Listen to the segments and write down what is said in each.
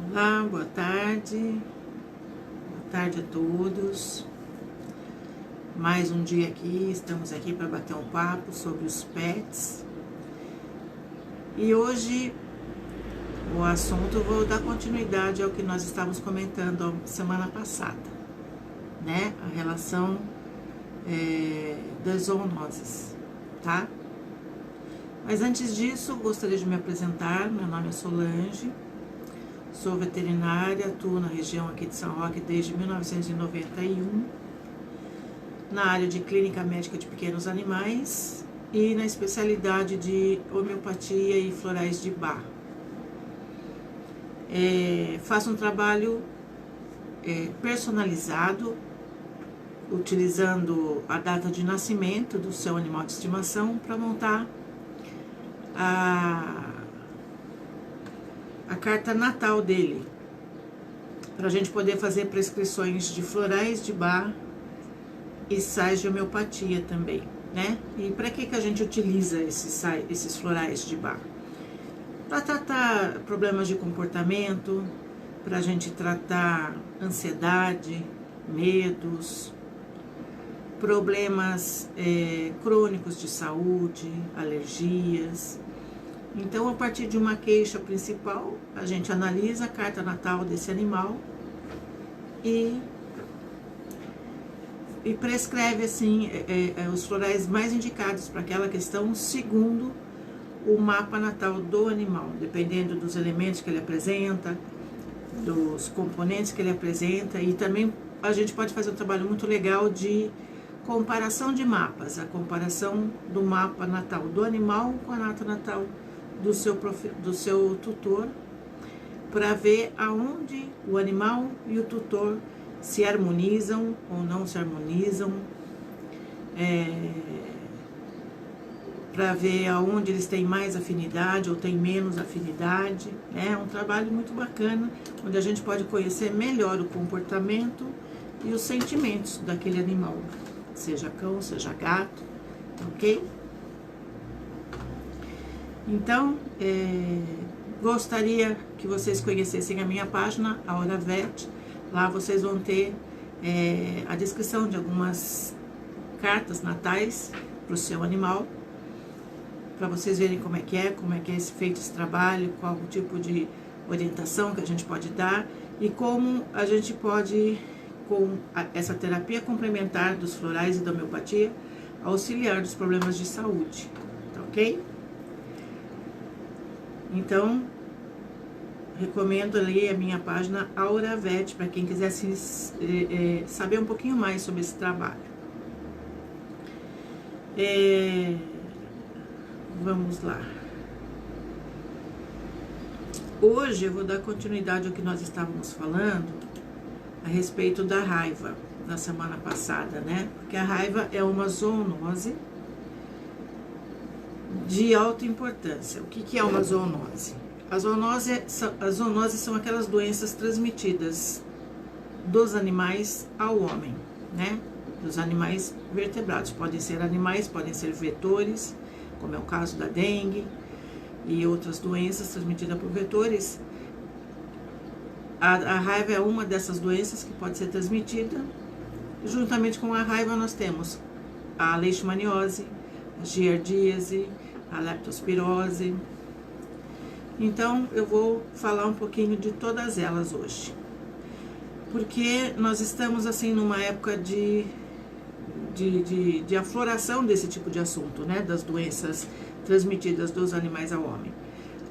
Olá, boa tarde a todos. Mais um dia aqui, estamos aqui para bater um papo sobre os pets. E hoje o assunto, vou dar continuidade ao que nós estávamos comentando semana passada, né? A relação das zoonoses, tá? Mas antes disso, gostaria de me apresentar. Meu nome é Solange. Sou veterinária, atuo na região aqui de São Roque desde 1991, na área de clínica médica de pequenos animais e na especialidade de homeopatia e florais de Bach. Faço um trabalho personalizado, utilizando a data de nascimento do seu animal de estimação para montar a carta natal dele, para a gente poder fazer prescrições de florais de Bach e sais de homeopatia também, né? E para que a gente utiliza esses florais de Bach? Para tratar problemas de comportamento, para a gente tratar ansiedade, medos, problemas crônicos de saúde, alergias. Então, a partir de uma queixa principal, a gente analisa a carta natal desse animal e prescreve assim os florais mais indicados para aquela questão, segundo o mapa natal do animal, dependendo dos elementos que ele apresenta, dos componentes que ele apresenta. E também a gente pode fazer um trabalho muito legal de comparação de mapas, a comparação do mapa natal do animal com a nata natal do seu tutor, para ver aonde o animal e o tutor se harmonizam ou não se harmonizam, para ver aonde eles têm mais afinidade ou têm menos afinidade. É um trabalho muito bacana, onde a gente pode conhecer melhor o comportamento e os sentimentos daquele animal, seja cão, seja gato, ok? Então, gostaria que vocês conhecessem a minha página, a Hora Vet. Lá vocês vão ter a descrição de algumas cartas natais para o seu animal, para vocês verem como é que é feito esse trabalho, qual o tipo de orientação que a gente pode dar e como a gente pode, com essa terapia complementar dos florais e da homeopatia, auxiliar dos problemas de saúde, tá ok? Então, recomendo ali a minha página Aura Vet, para quem quiser saber um pouquinho mais sobre esse trabalho. Vamos lá. Hoje eu vou dar continuidade ao que nós estávamos falando a respeito da raiva na semana passada, né? Porque a raiva é uma zoonose de alta importância. O que é uma zoonose? As zoonoses são aquelas doenças transmitidas dos animais ao homem, né? Dos animais vertebrados. Podem ser animais, podem ser vetores, como é o caso da dengue e outras doenças transmitidas por vetores. A raiva é uma dessas doenças que pode ser transmitida. Juntamente com a raiva nós temos a leishmaniose, a giardíase, a leptospirose. Então, eu vou falar um pouquinho de todas elas hoje. Porque nós estamos, assim, numa época de afloração desse tipo de assunto, né? Das doenças transmitidas dos animais ao homem.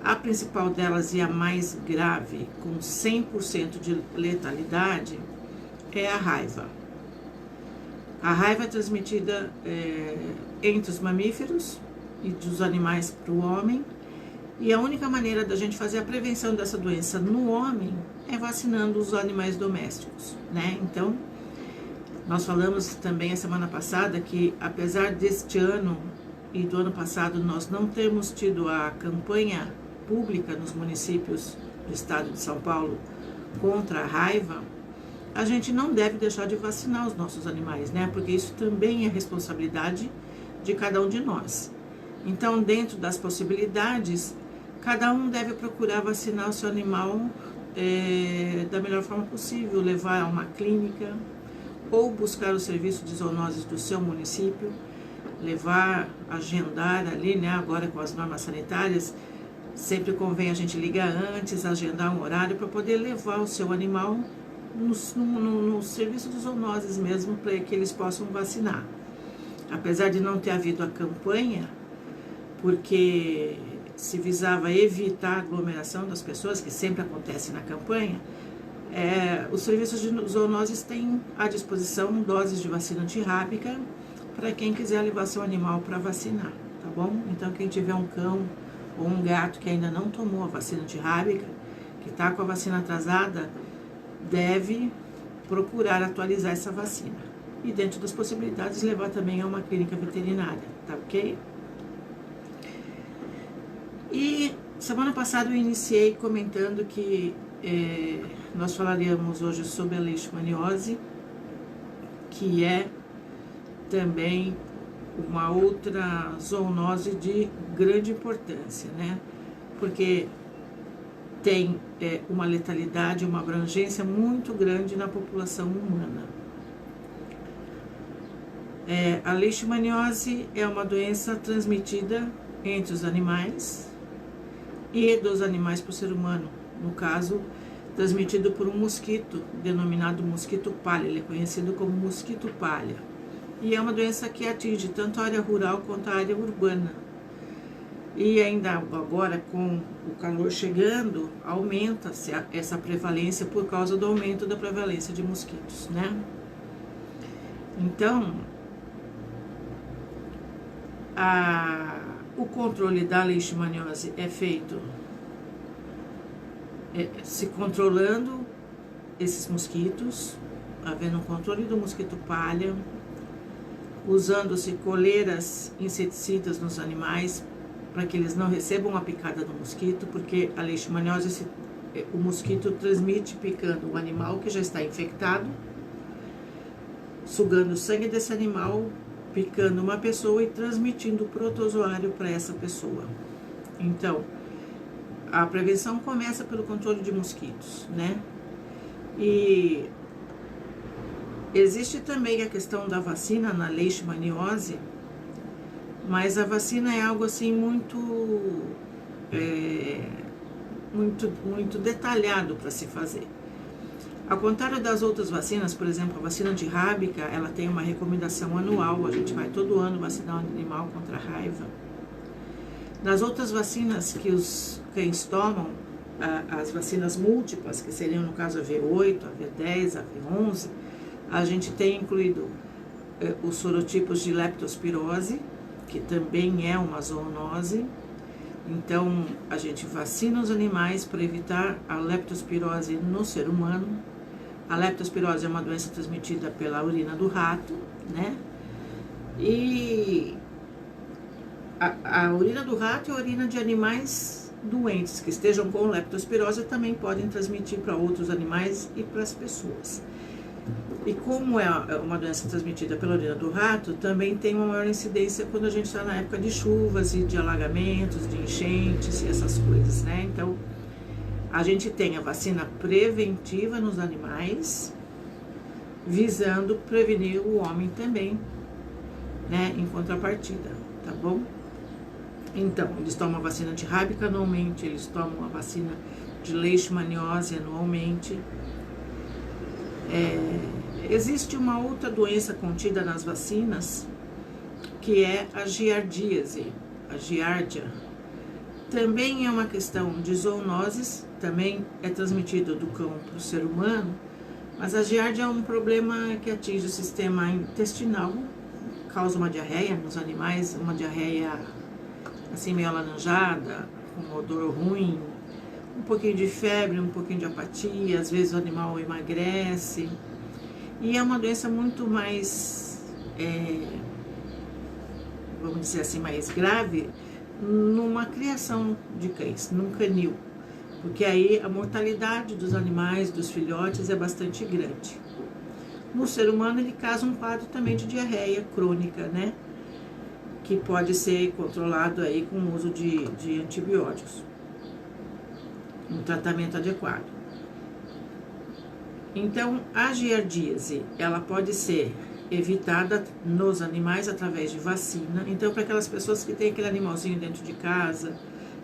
A principal delas e a mais grave, com 100% de letalidade, é a raiva. A raiva é transmitida entre os mamíferos e dos animais para o homem, e a única maneira da gente fazer a prevenção dessa doença no homem é vacinando os animais domésticos, né? Então, nós falamos também a semana passada que, apesar deste ano e do ano passado nós não termos tido a campanha pública nos municípios do estado de São Paulo contra a raiva, a gente não deve deixar de vacinar os nossos animais, né? Porque isso também é responsabilidade de cada um de nós. Então, dentro das possibilidades, cada um deve procurar vacinar o seu animal da melhor forma possível, levar a uma clínica ou buscar o serviço de zoonoses do seu município, levar, agendar ali, né? Agora com as normas sanitárias, sempre convém a gente ligar antes, agendar um horário para poder levar o seu animal no serviço de zoonoses mesmo, para que eles possam vacinar. Apesar de não ter havido a campanha, porque se visava evitar a aglomeração das pessoas, que sempre acontece na campanha, os serviços de zoonoses têm à disposição doses de vacina antirrábica para quem quiser levar seu animal para vacinar, tá bom? Então, quem tiver um cão ou um gato que ainda não tomou a vacina antirrábica, que está com a vacina atrasada, deve procurar atualizar essa vacina. E dentro das possibilidades, levar também a uma clínica veterinária, tá ok? E semana passada eu iniciei comentando que nós falaríamos hoje sobre a leishmaniose, que é também uma outra zoonose de grande importância, né? Porque tem uma letalidade, uma abrangência muito grande na população humana. A leishmaniose é uma doença transmitida entre os animais e dos animais para o ser humano. No caso, transmitido por um mosquito, denominado mosquito palha. Ele é conhecido como mosquito palha. E é uma doença que atinge tanto a área rural quanto a área urbana. E ainda agora, com o calor chegando, aumenta-se essa prevalência por causa do aumento da prevalência de mosquitos, né? Então, o controle da leishmaniose é feito se controlando esses mosquitos, havendo um controle do mosquito palha, usando-se coleiras inseticidas nos animais para que eles não recebam a picada do mosquito, porque a leishmaniose, o mosquito transmite picando o animal que já está infectado, sugando o sangue desse animal, picando uma pessoa e transmitindo o protozoário para essa pessoa. Então, a prevenção começa pelo controle de mosquitos, né? E existe também a questão da vacina na leishmaniose, mas a vacina é algo assim muito detalhado para se fazer. Ao contrário das outras vacinas, por exemplo, a vacina antirrábica, ela tem uma recomendação anual, a gente vai todo ano vacinar um animal contra a raiva. Nas outras vacinas que os cães tomam, as vacinas múltiplas, que seriam no caso a V8, a V10, a V11, a gente tem incluído os sorotipos de leptospirose, que também é uma zoonose. Então, a gente vacina os animais para evitar a leptospirose no ser humano. A leptospirose é uma doença transmitida pela urina do rato, né? E a urina do rato e a urina de animais doentes que estejam com leptospirose também podem transmitir para outros animais e para as pessoas. E como é uma doença transmitida pela urina do rato, também tem uma maior incidência quando a gente está na época de chuvas e de alagamentos, de enchentes e essas coisas, né? Então, a gente tem a vacina preventiva nos animais, visando prevenir o homem também, né? Em contrapartida, tá bom? Então, eles tomam a vacina antirrábica anualmente, eles tomam a vacina de leishmaniose anualmente. Existe uma outra doença contida nas vacinas, que é a giardíase, a giardia. Também é uma questão de zoonoses, também é transmitido do cão para o ser humano, mas a giardia é um problema que atinge o sistema intestinal, causa uma diarreia nos animais, uma diarreia assim meio alaranjada, com odor ruim, um pouquinho de febre, um pouquinho de apatia, às vezes o animal emagrece. E é uma doença muito mais, vamos dizer assim, mais grave numa criação de cães, num canil. Porque aí a mortalidade dos animais, dos filhotes, é bastante grande. No ser humano ele causa um quadro também de diarreia crônica, né? Que pode ser controlado aí com o uso de antibióticos, um tratamento adequado. Então, a giardíase, ela pode ser evitada nos animais através de vacina. Então, para aquelas pessoas que têm aquele animalzinho dentro de casa,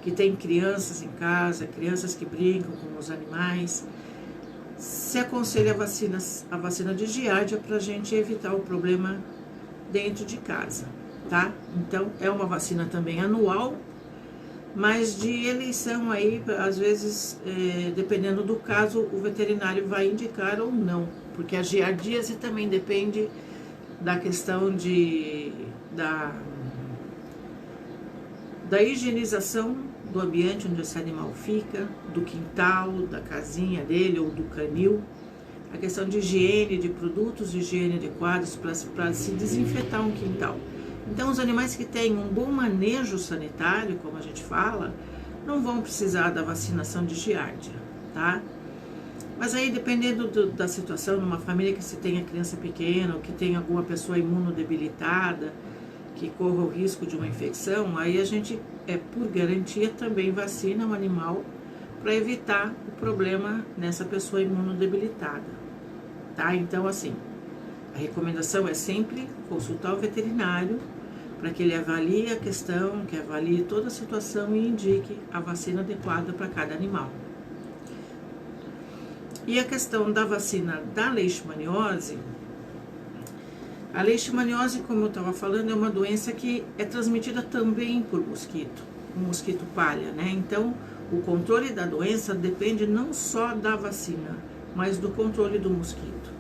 que tem crianças em casa, crianças que brincam com os animais, se aconselha a vacina de giardia para a gente evitar o problema dentro de casa, tá? Então, é uma vacina também anual, mas de eleição aí, às vezes, dependendo do caso, o veterinário vai indicar ou não, porque a giardíase também depende da questão da higienização do ambiente onde esse animal fica, do quintal, da casinha dele ou do canil, a questão de higiene, de produtos de higiene adequados para se desinfetar um quintal. Então, os animais que têm um bom manejo sanitário, como a gente fala, não vão precisar da vacinação de giardia, tá? Mas aí, dependendo da situação, numa família que se tenha criança pequena, ou que tenha alguma pessoa imunodebilitada, que corra o risco de uma infecção, aí a gente, por garantia, também vacina o animal para evitar o problema nessa pessoa imunodebilitada, tá? Então, assim, a recomendação é sempre consultar o veterinário para que ele avalie a questão, que avalie toda a situação e indique a vacina adequada para cada animal. E a questão da vacina da leishmaniose, a leishmaniose, como eu estava falando, é uma doença que é transmitida também por mosquito, o mosquito palha, né? Então, o controle da doença depende não só da vacina, mas do controle do mosquito.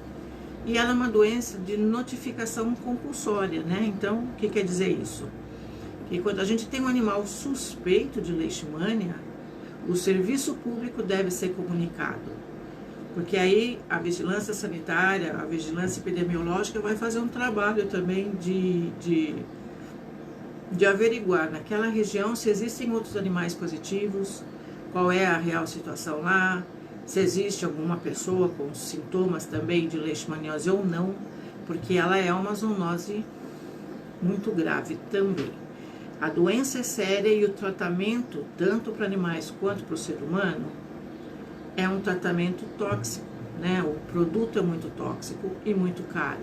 E ela é uma doença de notificação compulsória, né? Então, o que quer dizer isso? Que quando a gente tem um animal suspeito de leishmania, o serviço público deve ser comunicado. Porque aí a vigilância sanitária, a vigilância epidemiológica vai fazer um trabalho também de averiguar naquela região se existem outros animais positivos, qual é a real situação lá, se existe alguma pessoa com sintomas também de leishmaniose ou não, porque ela é uma zoonose muito grave também. A doença é séria e o tratamento, tanto para animais quanto para o ser humano, é um tratamento tóxico, né? O produto é muito tóxico e muito caro.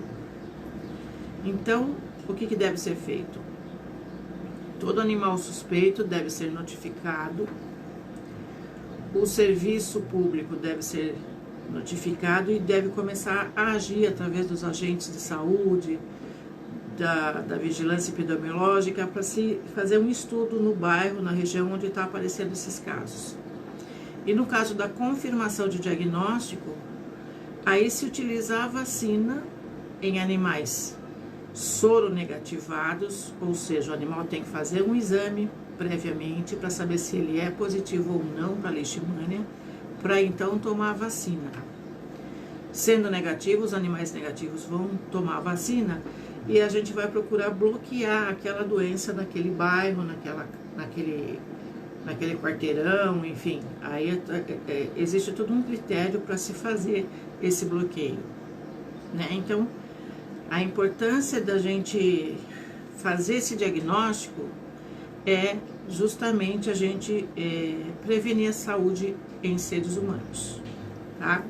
Então, o que deve ser feito? Todo animal suspeito deve ser notificado, o serviço público deve ser notificado e deve começar a agir através dos agentes de saúde, da vigilância epidemiológica, para se fazer um estudo no bairro, na região onde está aparecendo esses casos. E no caso da confirmação de diagnóstico, aí se utiliza a vacina em animais soronegativados, ou seja, o animal tem que fazer um exame previamente para saber se ele é positivo ou não para leishmania, para então tomar a vacina. Sendo negativo, os animais negativos vão tomar a vacina e a gente vai procurar bloquear aquela doença naquele bairro, naquele quarteirão, enfim. Aí existe todo um critério para se fazer esse bloqueio, né? Então, a importância da gente fazer esse diagnóstico é justamente a gente prevenir a saúde em seres humanos, tá?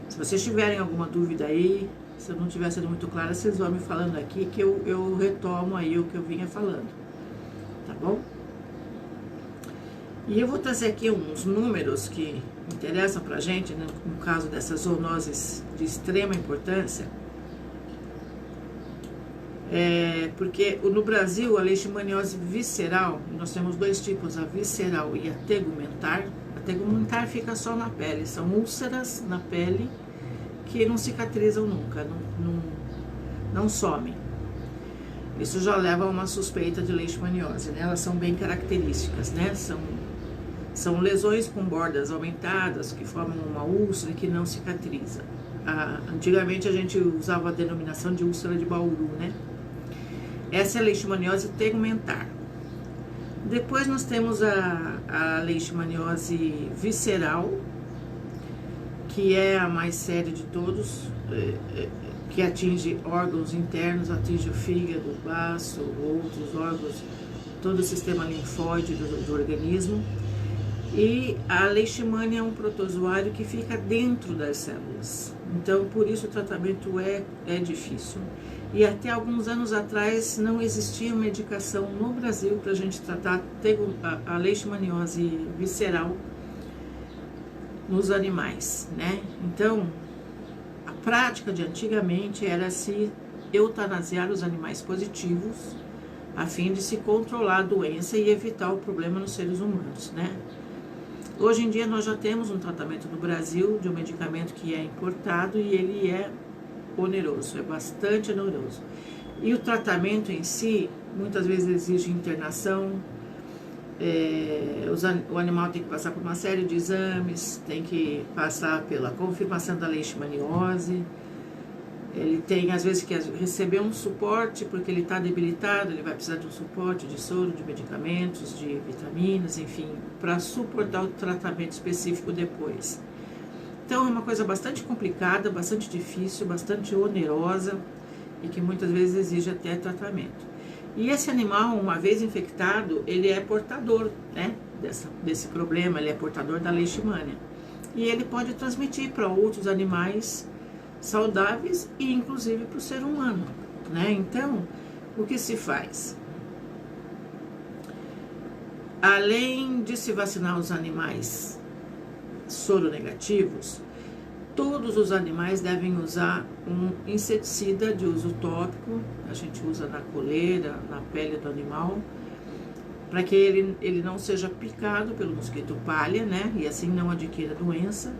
Se vocês tiverem alguma dúvida aí, se eu não estiver sendo muito clara, vocês vão me falando aqui que eu retomo aí o que eu vinha falando, tá bom? E eu vou trazer aqui uns números que interessam pra gente, né, no caso dessas zoonoses de extrema importância. Porque no Brasil, a leishmaniose visceral, nós temos dois tipos, a visceral e a tegumentar. A tegumentar fica só na pele, são úlceras na pele que não cicatrizam nunca, não somem. Isso já leva a uma suspeita de leishmaniose, né? Elas são bem características, né? São lesões com bordas aumentadas que formam uma úlcera e que não cicatriza. Antigamente a gente usava a denominação de úlcera de Bauru, né? Essa é a leishmaniose tegumentar. Depois nós temos a leishmaniose visceral, que é a mais séria de todos, que atinge órgãos internos, atinge o fígado, o baço, outros órgãos, todo o sistema linfóide do organismo. E a leishmania é um protozoário que fica dentro das células. Então, por isso o tratamento é difícil. E até alguns anos atrás não existia medicação no Brasil para a gente tratar a leishmaniose visceral nos animais, né? Então, a prática de antigamente era se eutanasiar os animais positivos a fim de se controlar a doença e evitar o problema nos seres humanos, né? Hoje em dia nós já temos um tratamento no Brasil de um medicamento que é importado e ele é oneroso, é bastante oneroso. E o tratamento em si, muitas vezes exige internação, o animal tem que passar por uma série de exames, tem que passar pela confirmação da leishmaniose, ele tem às vezes que receber um suporte porque ele está debilitado, ele vai precisar de um suporte de soro, de medicamentos, de vitaminas, enfim, para suportar o tratamento específico depois. Então é uma coisa bastante complicada, bastante difícil, bastante onerosa e que muitas vezes exige até tratamento. E esse animal, uma vez infectado, ele é portador, né, desse problema, ele é portador da leishmania. E ele pode transmitir para outros animais saudáveis e inclusive para o ser humano, né? Então, o que se faz? Além de se vacinar os animais soronegativos, todos os animais devem usar um inseticida de uso tópico, a gente usa na coleira, na pele do animal, para que ele não seja picado pelo mosquito palha, né? E assim não adquira doença.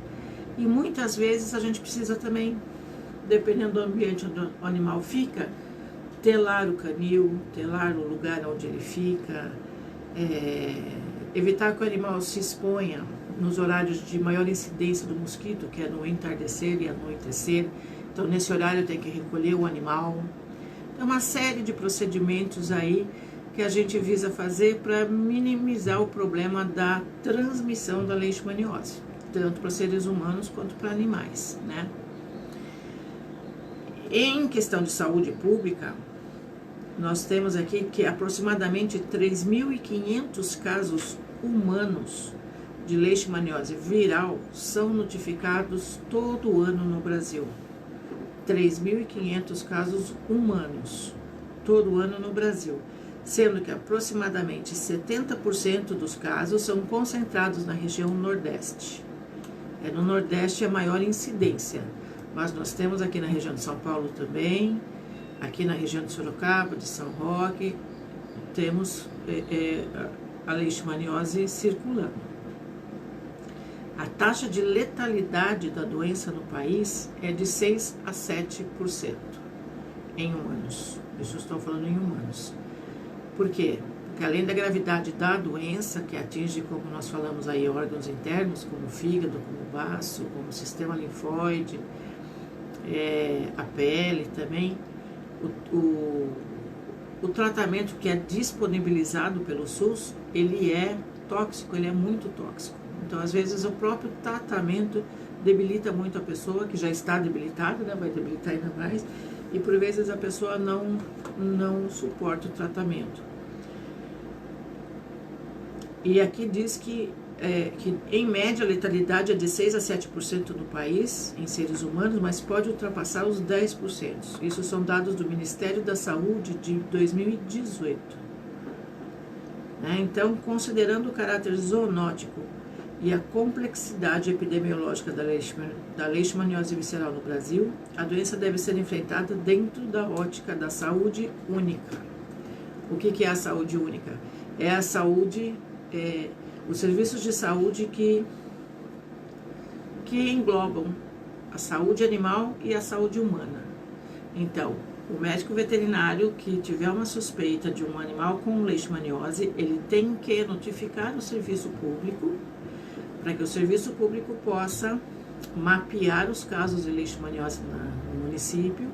E muitas vezes a gente precisa também, dependendo do ambiente onde o animal fica, telar o canil, telar o lugar onde ele fica, evitar que o animal se exponha nos horários de maior incidência do mosquito, que é no entardecer e anoitecer. Então, nesse horário tem que recolher o animal. É uma série de procedimentos aí que a gente visa fazer para minimizar o problema da transmissão da leishmaniose, tanto para seres humanos quanto para animais, né? Em questão de saúde pública, nós temos aqui que aproximadamente 3.500 casos humanos de leishmaniose viral são notificados todo ano no Brasil. 3.500 casos humanos todo ano no Brasil, sendo que aproximadamente 70% dos casos são concentrados na região Nordeste. No Nordeste é a maior incidência, mas nós temos aqui na região de São Paulo também, aqui na região de Sorocaba, de São Roque, temos a leishmaniose circulando. A taxa de letalidade da doença no país é de 6 a 7% em humanos. Isso eu estou falando em humanos. Por quê? Porque além da gravidade da doença, que atinge, como nós falamos aí, órgãos internos, como o fígado, como o baço, como o sistema linfóide, a pele também, o tratamento que é disponibilizado pelo SUS, ele é tóxico, ele é muito tóxico. Então, às vezes, o próprio tratamento debilita muito a pessoa, que já está debilitada, né? Vai debilitar ainda mais, e por vezes a pessoa não suporta o tratamento. E aqui diz que em média a letalidade é de 6 a 7% no país, em seres humanos, mas pode ultrapassar os 10%. Isso são dados do Ministério da Saúde de 2018. Então, considerando o caráter zoonótico e a complexidade epidemiológica da leishmaniose visceral no Brasil, a doença deve ser enfrentada dentro da ótica da saúde única. O que é a saúde única? É a saúde, os serviços de saúde que englobam a saúde animal e a saúde humana. Então, o médico veterinário que tiver uma suspeita de um animal com leishmaniose, ele tem que notificar o serviço público, para que o serviço público possa mapear os casos de leishmaniose no município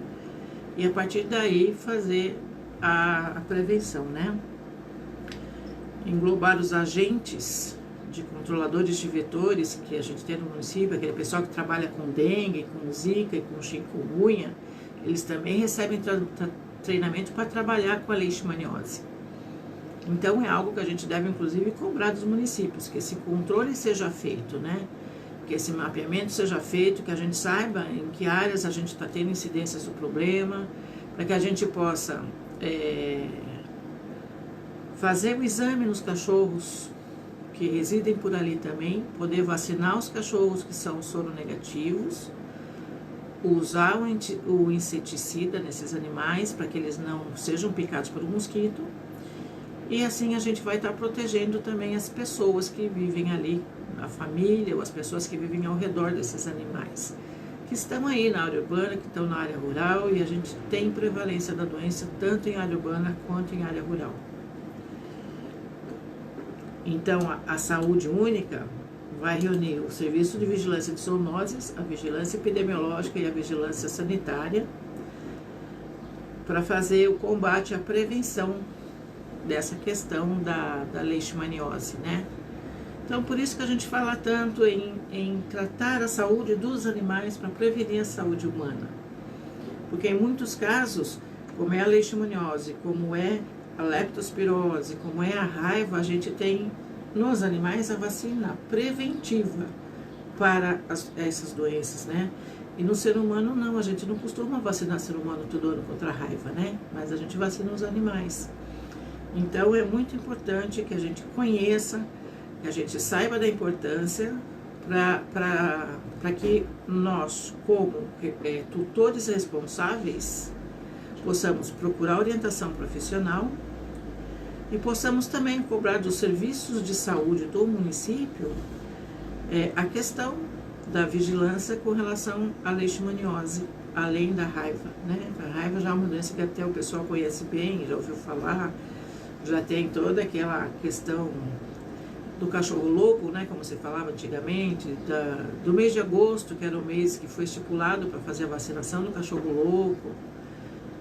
e a partir daí fazer a prevenção, né? Englobar os agentes de controladores de vetores que a gente tem no município, aquele pessoal que trabalha com dengue, com zika e com chikungunya, eles também recebem treinamento para trabalhar com a leishmaniose. Então é algo que a gente deve inclusive cobrar dos municípios, que esse controle seja feito, né? Que esse mapeamento seja feito, que a gente saiba em que áreas a gente está tendo incidências do problema, para que a gente possa fazer o exame nos cachorros que residem por ali também, poder vacinar os cachorros que são soronegativos, usar o inseticida nesses animais para que eles não sejam picados por um mosquito, e assim a gente vai estar protegendo também as pessoas que vivem ali, a família ou as pessoas que vivem ao redor desses animais, que estão aí na área urbana, que estão na área rural, e a gente tem prevalência da doença tanto em área urbana quanto em área rural. Então, a saúde única vai reunir o serviço de vigilância de zoonoses, a vigilância epidemiológica e a vigilância sanitária para fazer o combate e a prevenção dessa questão da leishmaniose, né? Então, por isso que a gente fala tanto em tratar a saúde dos animais para prevenir a saúde humana. Porque em muitos casos, como é a leishmaniose, como é a leptospirose, como é a raiva, a gente tem nos animais a vacina preventiva para essas doenças, né? E no ser humano não, a gente não costuma vacinar ser humano todo ano contra a raiva, né? Mas a gente vacina os animais. Então é muito importante que a gente conheça, que a gente saiba da importância para que nós, como tutores responsáveis, possamos procurar orientação profissional e possamos também cobrar dos serviços de saúde do município a questão da vigilância com relação à leishmaniose, além da raiva, né? A raiva já é uma doença que até o pessoal conhece bem, já ouviu falar, já tem toda aquela questão do cachorro louco, né, como se falava antigamente, do mês de agosto, que era o mês que foi estipulado para fazer a vacinação do cachorro louco.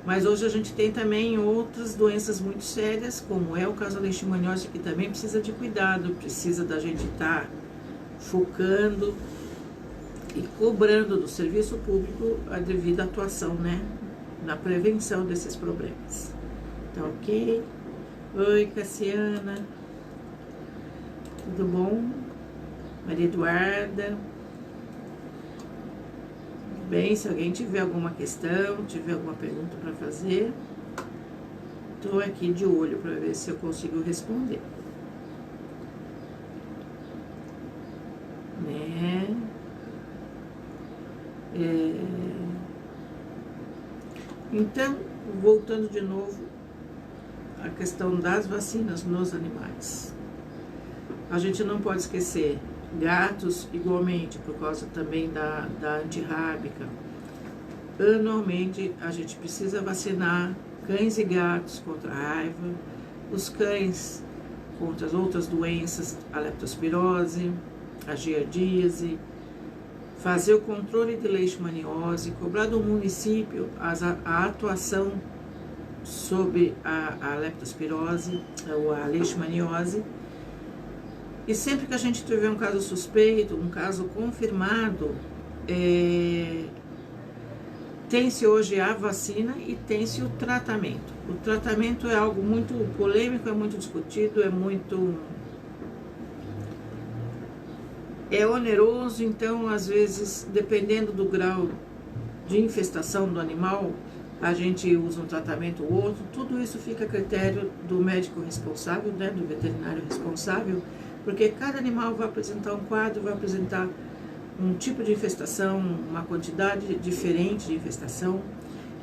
Mas hoje a gente tem também outras doenças muito sérias, como é o caso da leishmaniose, que também precisa de cuidado, precisa da gente estar focando e cobrando do serviço público a devida atuação, né, na prevenção desses problemas. Tá ok? Oi, Cassiana. Tudo bom? Maria Eduarda. Bem, se alguém tiver alguma questão, tiver alguma pergunta para fazer, estou aqui de olho para ver se eu consigo responder. Né? Então, voltando de novo à questão das vacinas nos animais. A gente não pode esquecer gatos, igualmente, por causa também da antirrábica. Anualmente, a gente precisa vacinar cães e gatos contra a raiva, os cães contra as outras doenças, a leptospirose, a giardíase, fazer o controle de leishmaniose, cobrar do município a atuação sobre a leptospirose ou a leishmaniose. E sempre que a gente tiver um caso suspeito, um caso confirmado, tem-se hoje a vacina e tem-se o tratamento. O tratamento é algo muito polêmico, é muito discutido, é oneroso, então às vezes, dependendo do grau de infestação do animal, a gente usa um tratamento ou outro. Tudo isso fica a critério do médico responsável, né, do veterinário responsável, porque cada animal vai apresentar um quadro, vai apresentar um tipo de infestação, uma quantidade diferente de infestação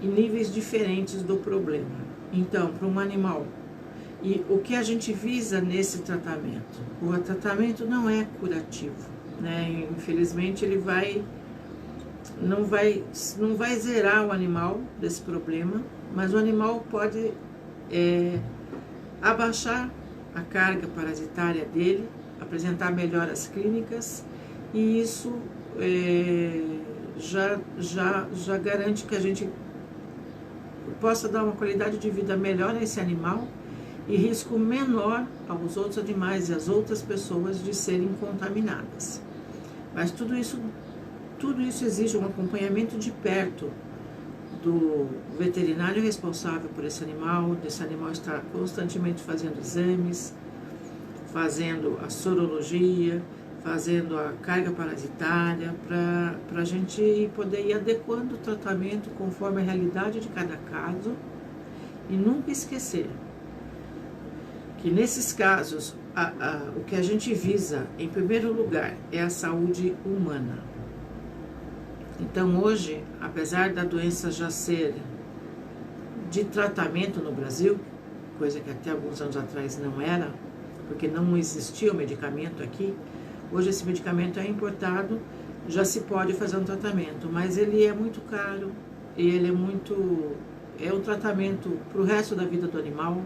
e níveis diferentes do problema. Então, para um animal, e o que a gente visa nesse tratamento? O tratamento não é curativo, né? Infelizmente, ele não vai zerar o animal desse problema, mas o animal pode abaixar a carga parasitária dele, apresentar melhoras clínicas, e isso já garante que a gente possa dar uma qualidade de vida melhor a esse animal e risco menor aos outros animais e às outras pessoas de serem contaminadas. Mas tudo isso exige um acompanhamento de perto do veterinário responsável por esse animal, desse animal estar constantemente fazendo exames, fazendo a sorologia, fazendo a carga parasitária, para a gente poder ir adequando o tratamento conforme a realidade de cada caso e nunca esquecer que nesses casos o que a gente visa em primeiro lugar é a saúde humana. Então hoje, apesar da doença já ser de tratamento no Brasil, coisa que até alguns anos atrás não era, porque não existia o medicamento aqui, hoje esse medicamento é importado, já se pode fazer um tratamento, mas ele é muito caro e ele é um tratamento para o resto da vida do animal.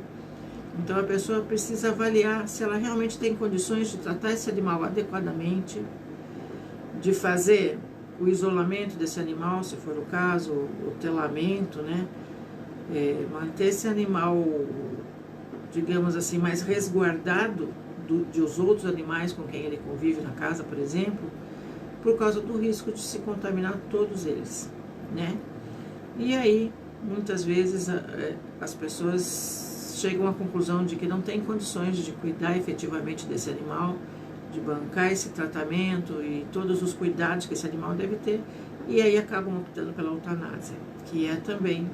Então a pessoa precisa avaliar se ela realmente tem condições de tratar esse animal adequadamente, de fazer o isolamento desse animal, se for o caso, o telamento, né? Manter esse animal, digamos assim, mais resguardado de os outros animais com quem ele convive na casa, por exemplo, por causa do risco de se contaminar todos eles, né? E aí, muitas vezes, as pessoas chegam à conclusão de que não tem condições de cuidar efetivamente desse animal, de bancar esse tratamento e todos os cuidados que esse animal deve ter, e aí acabam optando pela eutanásia, que é também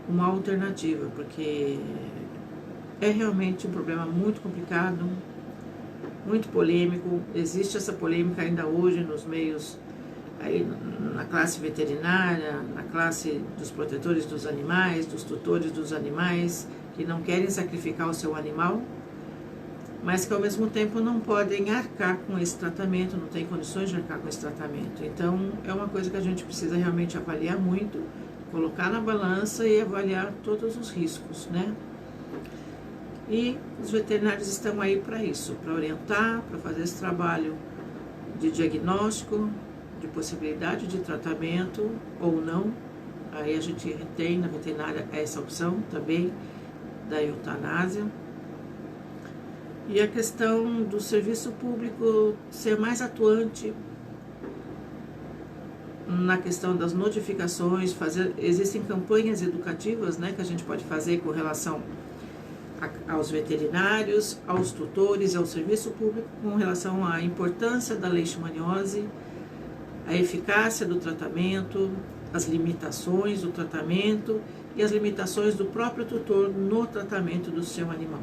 uma alternativa, porque é realmente um problema muito complicado, muito polêmico. Existe essa polêmica ainda hoje nos meios, aí, na classe veterinária, na classe dos protetores dos animais, dos tutores dos animais, que não querem sacrificar o seu animal, mas que ao mesmo tempo não podem arcar com esse tratamento, não têm condições de arcar com esse tratamento. Então é uma coisa que a gente precisa realmente avaliar muito, colocar na balança e avaliar todos os riscos, né? E os veterinários estão aí para isso, para orientar, para fazer esse trabalho de diagnóstico, de possibilidade de tratamento ou não. Aí a gente tem na veterinária essa opção também da eutanásia. E a questão do serviço público ser mais atuante na questão das notificações, existem campanhas educativas, né, que a gente pode fazer com relação aos veterinários, aos tutores e ao serviço público com relação à importância da leishmaniose, a eficácia do tratamento, as limitações do tratamento e as limitações do próprio tutor no tratamento do seu animal,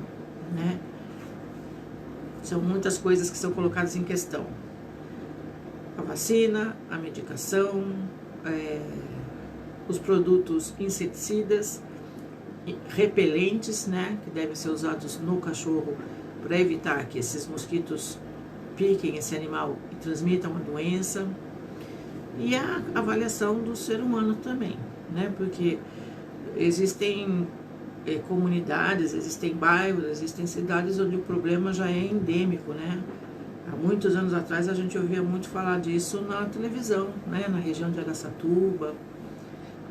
né? São muitas coisas que são colocadas em questão. A vacina, a medicação, os produtos inseticidas, repelentes, né, que devem ser usados no cachorro para evitar que esses mosquitos piquem esse animal e transmitam a doença. E a avaliação do ser humano também, né, porque existem comunidades, existem bairros, existem cidades onde o problema já é endêmico, né? Há muitos anos atrás a gente ouvia muito falar disso na televisão, né? Na região de Araçatuba,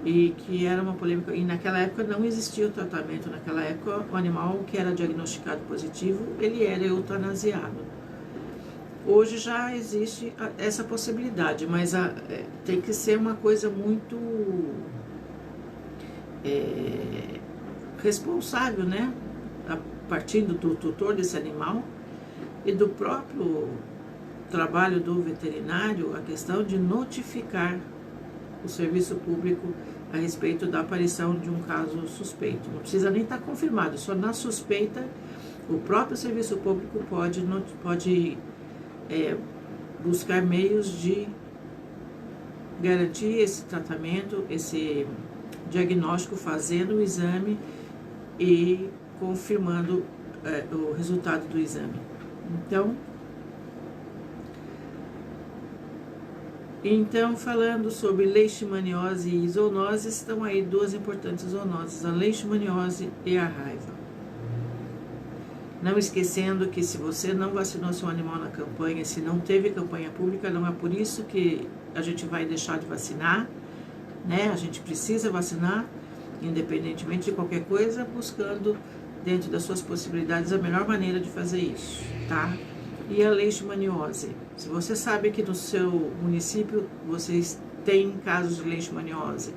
e que era uma polêmica, e naquela época não existia o tratamento, naquela época o animal que era diagnosticado positivo, ele era eutanasiado. Hoje já existe essa possibilidade, mas tem que ser uma coisa muito responsável, né? A partir do tutor desse animal e do próprio trabalho do veterinário, a questão de notificar o serviço público a respeito da aparição de um caso suspeito. Não precisa nem estar confirmado, só na suspeita o próprio serviço público pode buscar meios de garantir esse tratamento, esse diagnóstico, fazendo o exame e confirmando o resultado do exame. Então, falando sobre leishmaniose e zoonose, estão aí duas importantes zoonoses, a leishmaniose e a raiva. Não esquecendo que se você não vacinou seu animal na campanha, se não teve campanha pública, não é por isso que a gente vai deixar de vacinar, né? A gente precisa vacinar, independentemente de qualquer coisa, buscando dentro das suas possibilidades a melhor maneira de fazer isso, tá? E a leishmaniose. Se você sabe que no seu município vocês têm casos de leishmaniose,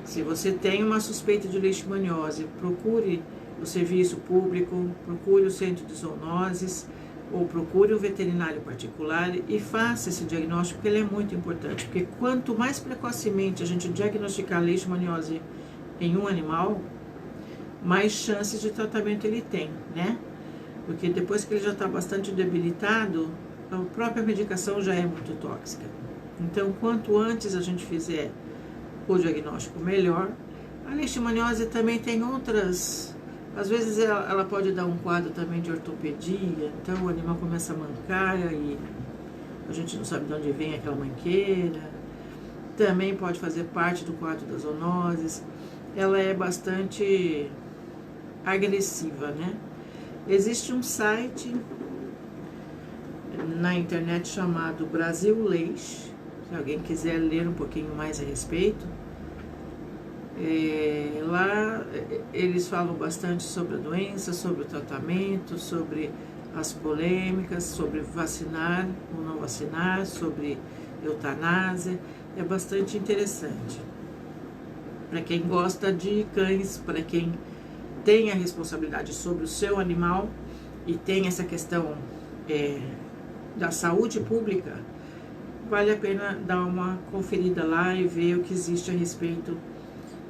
Se você tem uma suspeita de leishmaniose, procure o serviço público, procure o centro de zoonoses ou procure um veterinário particular e faça esse diagnóstico, porque ele é muito importante. Porque quanto mais precocemente a gente diagnosticar leishmaniose em um animal, mais chances de tratamento ele tem, né? Porque depois que ele já está bastante debilitado, a própria medicação já é muito tóxica. Então, quanto antes a gente fizer o diagnóstico, melhor. A leishmaniose também tem outras... Às vezes ela pode dar um quadro também de ortopedia, então o animal começa a mancar e a gente não sabe de onde vem aquela manqueira. Também pode fazer parte do quadro das zoonoses. Ela é bastante agressiva, né? Existe um site na internet chamado Brasil Leish, se alguém quiser ler um pouquinho mais a respeito. Lá eles falam bastante sobre a doença, sobre o tratamento, sobre as polêmicas, sobre vacinar ou não vacinar, sobre eutanásia. É bastante interessante. Para quem gosta de cães, para quem tem a responsabilidade sobre o seu animal e tem essa questão da saúde pública, vale a pena dar uma conferida lá e ver o que existe a respeito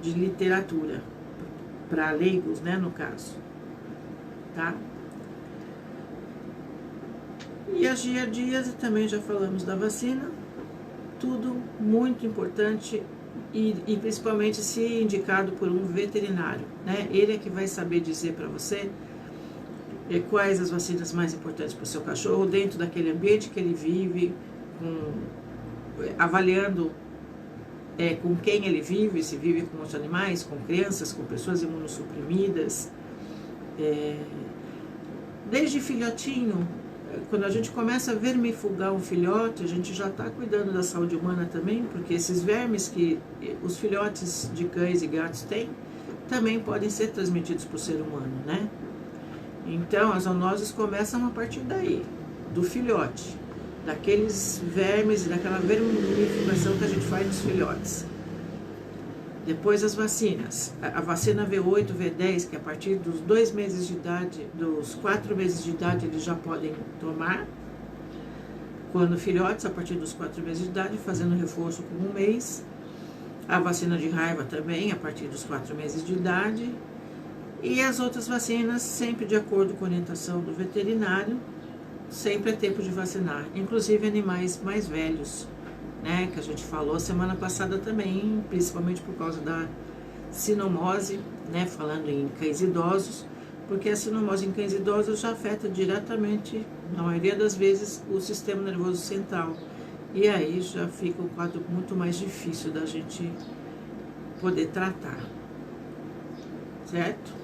de literatura, para leigos, né, no caso, tá? E as giardias, também já falamos da vacina, tudo muito importante e principalmente se indicado por um veterinário, né? Ele é que vai saber dizer para você quais as vacinas mais importantes para o seu cachorro dentro daquele ambiente que ele vive, avaliando com quem ele vive, se vive com os animais, com crianças, com pessoas imunossuprimidas. Desde filhotinho, quando a gente começa a vermifugar um filhote, a gente já está cuidando da saúde humana também, porque esses vermes que os filhotes de cães e gatos têm, também podem ser transmitidos para o ser humano, né? Então, as zoonoses começam a partir daí, do filhote, daqueles vermes e daquela vermifugação que a gente faz nos filhotes. Depois as vacinas. A vacina V8, V10, que a partir dos 2 meses de idade, dos 4 meses de idade, eles já podem tomar. Quando filhotes, a partir dos 4 meses de idade, fazendo reforço com 1 mês. A vacina de raiva também, a partir dos 4 meses de idade. E as outras vacinas, sempre de acordo com a orientação do veterinário, sempre é tempo de vacinar, inclusive animais mais velhos, né, que a gente falou semana passada também, principalmente por causa da sinomose, né, falando em cães idosos, porque a sinomose em cães idosos já afeta diretamente, na maioria das vezes, o sistema nervoso central, e aí já fica um quadro muito mais difícil da gente poder tratar, certo?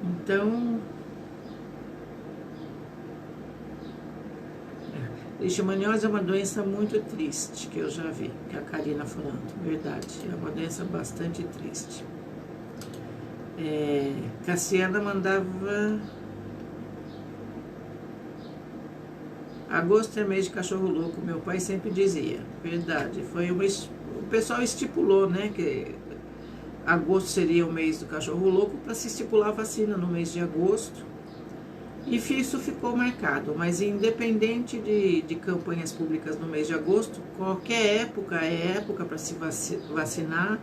Então, leishmaniose é uma doença muito triste, que eu já vi, que a Karina falando, verdade, é uma doença bastante triste. Cassiana mandava... Agosto é mês de cachorro louco, meu pai sempre dizia, verdade, o pessoal estipulou, né, que agosto seria o mês do cachorro louco para se estipular a vacina no mês de agosto. E isso ficou marcado, mas independente de campanhas públicas no mês de agosto, qualquer época é época para se vacinar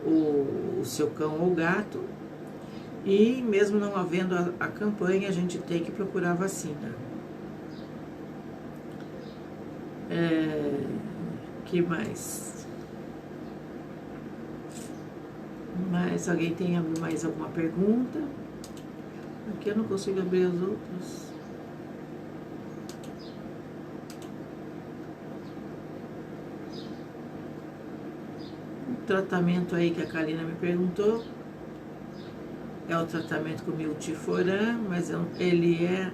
o seu cão ou gato. E mesmo não havendo a campanha, a gente tem que procurar vacina. Que mais? Alguém tem mais alguma pergunta? Aqui eu não consigo abrir as outras. O tratamento aí que a Karina me perguntou é o tratamento com miltiforam, mas ele é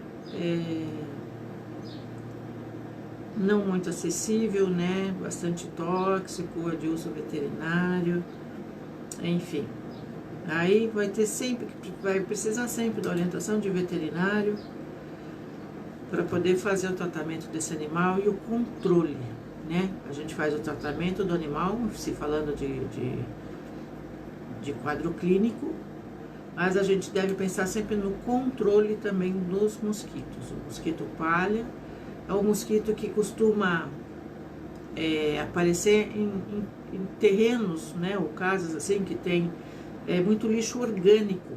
não muito acessível, né? Bastante tóxico, é de uso veterinário, enfim. Aí vai precisar sempre da orientação de veterinário para poder fazer o tratamento desse animal e o controle, né? A gente faz o tratamento do animal, se falando de quadro clínico, mas a gente deve pensar sempre no controle também dos mosquitos. O mosquito palha é um mosquito que costuma aparecer em terrenos, né, ou casas assim que tem muito lixo orgânico.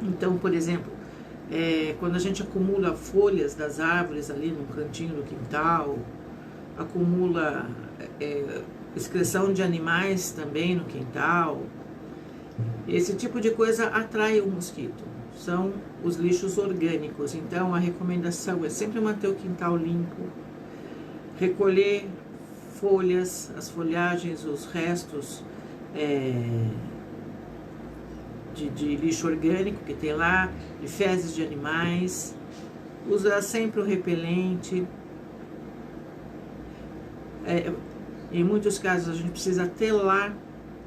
Então, por exemplo, quando a gente acumula folhas das árvores ali no cantinho do quintal, acumula excreção de animais também no quintal, esse tipo de coisa atrai o mosquito. São os lixos orgânicos. Então, a recomendação é sempre manter o quintal limpo, recolher folhas, as folhagens, os restos de lixo orgânico que tem lá, de fezes de animais, usar sempre o repelente. Em muitos casos a gente precisa telar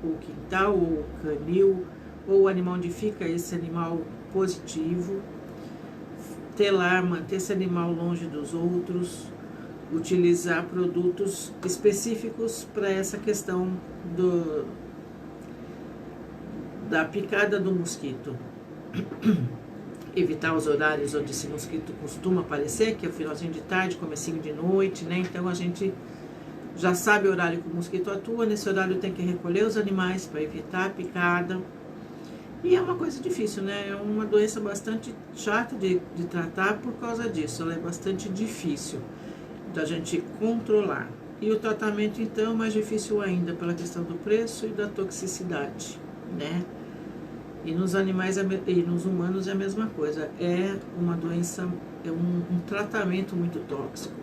o quintal, ou o canil, ou o animal onde fica esse animal positivo, telar, manter esse animal longe dos outros, utilizar produtos específicos para essa questão da picada do mosquito. Evitar os horários onde esse mosquito costuma aparecer, que é o finalzinho de tarde, comecinho de noite, né? Então a gente já sabe o horário que o mosquito atua, nesse horário tem que recolher os animais para evitar a picada. E é uma coisa difícil, né? É uma doença bastante chata de tratar por causa disso, ela é bastante difícil da gente controlar. E o tratamento, então, é mais difícil ainda pela questão do preço e da toxicidade, né? E nos animais e nos humanos é a mesma coisa. É uma doença, é um tratamento muito tóxico,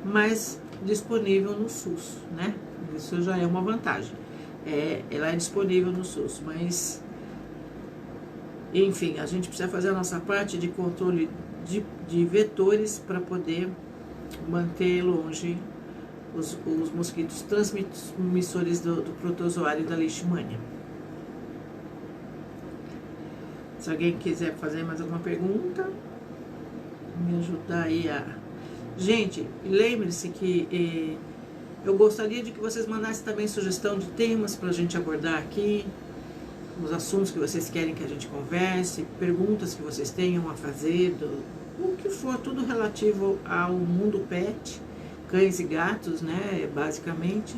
mas disponível no SUS, né? Isso já é uma vantagem. Ela é disponível no SUS, mas enfim, a gente precisa fazer a nossa parte de controle de vetores para poder manter longe os mosquitos transmissores do protozoário da leishmania. Se alguém quiser fazer mais alguma pergunta, me ajudar aí a... Gente, lembre-se que eu gostaria de que vocês mandassem também sugestão de temas para a gente abordar aqui, os assuntos que vocês querem que a gente converse, perguntas que vocês tenham a fazer, o que for, tudo relativo ao mundo pet, cães e gatos, né, basicamente.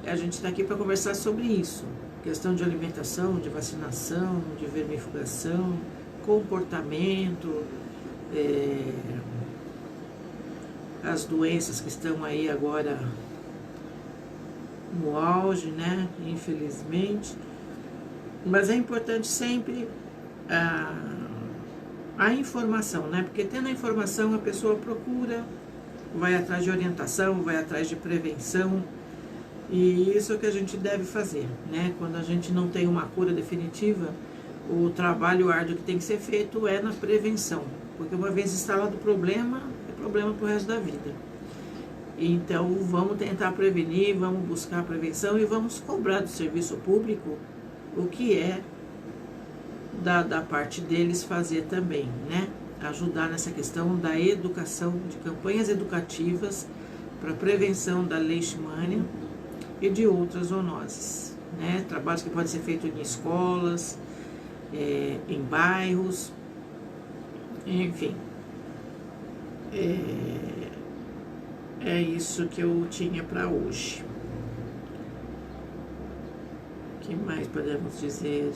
A gente está aqui para conversar sobre isso, questão de alimentação, de vacinação, de vermifugação, comportamento, as doenças que estão aí agora no auge, né, infelizmente. Mas é importante sempre a informação, né, porque tendo a informação a pessoa procura, vai atrás de orientação, vai atrás de prevenção, e isso é o que a gente deve fazer, né, quando a gente não tem uma cura definitiva, o trabalho árduo que tem que ser feito é na prevenção, porque uma vez instalado o problema, é problema pro resto da vida. Então, vamos tentar prevenir, vamos buscar a prevenção e vamos cobrar do serviço público o que é da parte deles fazer também, né? Ajudar nessa questão da educação, de campanhas educativas para prevenção da leishmania e de outras zoonoses, né? Trabalhos que podem ser feitos em escolas, em bairros, enfim. É isso que eu tinha para hoje. O que mais podemos dizer?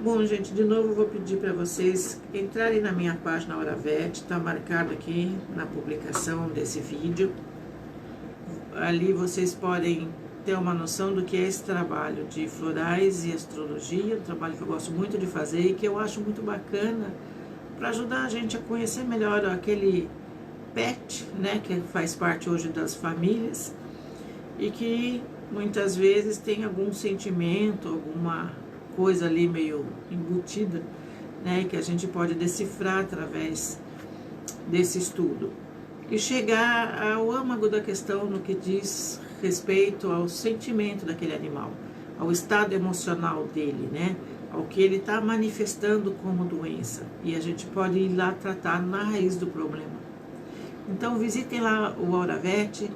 Bom, gente, de novo eu vou pedir para vocês entrarem na minha página Hora Vet, está marcado aqui na publicação desse vídeo. Ali vocês podem ter uma noção do que é esse trabalho de florais e astrologia, um trabalho que eu gosto muito de fazer e que eu acho muito bacana, para ajudar a gente a conhecer melhor aquele pet, né, que faz parte hoje das famílias e que muitas vezes tem algum sentimento, alguma coisa ali meio embutida, né, que a gente pode decifrar através desse estudo e chegar ao âmago da questão no que diz respeito ao sentimento daquele animal, ao estado emocional dele, né, ao que ele está manifestando como doença. E a gente pode ir lá tratar na raiz do problema. Então visitem lá o Auravet,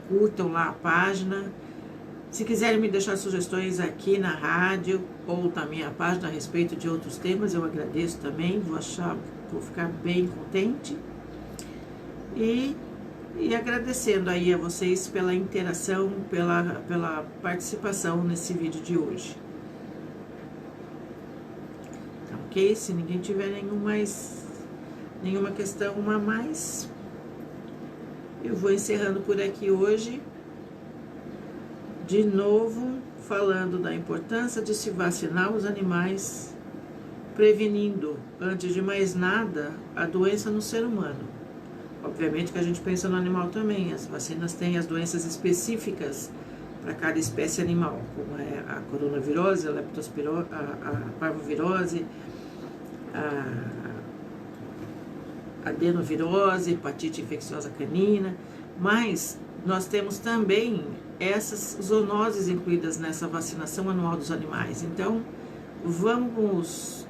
curtam lá a página. Se quiserem me deixar sugestões aqui na rádio ou na minha página a respeito de outros temas, eu agradeço também, vou ficar bem contente. E agradecendo aí a vocês pela interação, pela participação nesse vídeo de hoje. Tá ok? Se ninguém tiver nenhuma questão a mais, eu vou encerrando por aqui hoje. De novo, falando da importância de se vacinar os animais, prevenindo, antes de mais nada, a doença no ser humano. Obviamente que a gente pensa no animal também, as vacinas têm as doenças específicas para cada espécie animal, como é a coronavirose, a leptospirose, a parvovirose, a adenovirose, hepatite infecciosa canina, mas nós temos também essas zoonoses incluídas nessa vacinação anual dos animais. Então, vamos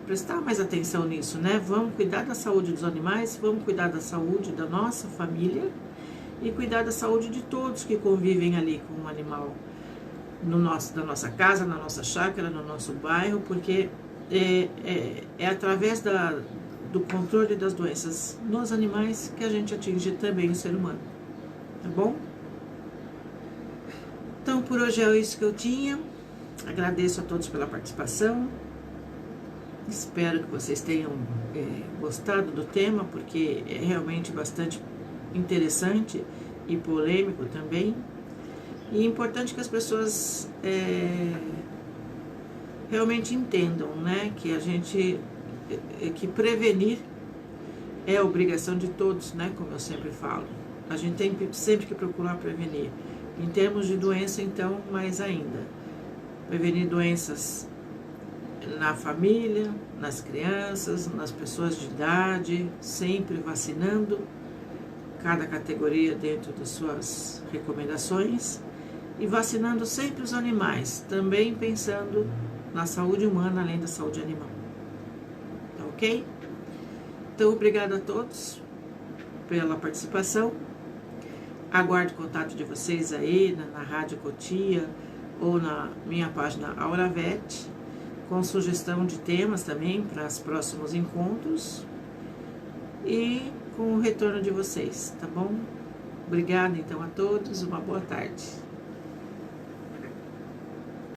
prestar mais atenção nisso, né? Vamos cuidar da saúde dos animais, vamos cuidar da saúde da nossa família e cuidar da saúde de todos que convivem ali com o animal, na nossa casa, na nossa chácara, no nosso bairro, porque é através do controle das doenças nos animais que a gente atinge também o ser humano, tá bom? Então, por hoje é isso que eu tinha. Agradeço a todos pela participação. Espero que vocês tenham gostado do tema, porque é realmente bastante interessante e polêmico também. E é importante que as pessoas realmente entendam, né, que prevenir é a obrigação de todos, né, como eu sempre falo. A gente tem sempre que procurar prevenir. Em termos de doença, então, mais ainda. Prevenir doenças na família, nas crianças, nas pessoas de idade, sempre vacinando, cada categoria dentro das suas recomendações, e vacinando sempre os animais, também pensando na saúde humana, além da saúde animal. Tá ok? Então, obrigado a todos pela participação. Aguardo o contato de vocês aí na Rádio Cotia ou na minha página Auravet, com sugestão de temas também para os próximos encontros e com o retorno de vocês, tá bom? Obrigada então a todos, uma boa tarde.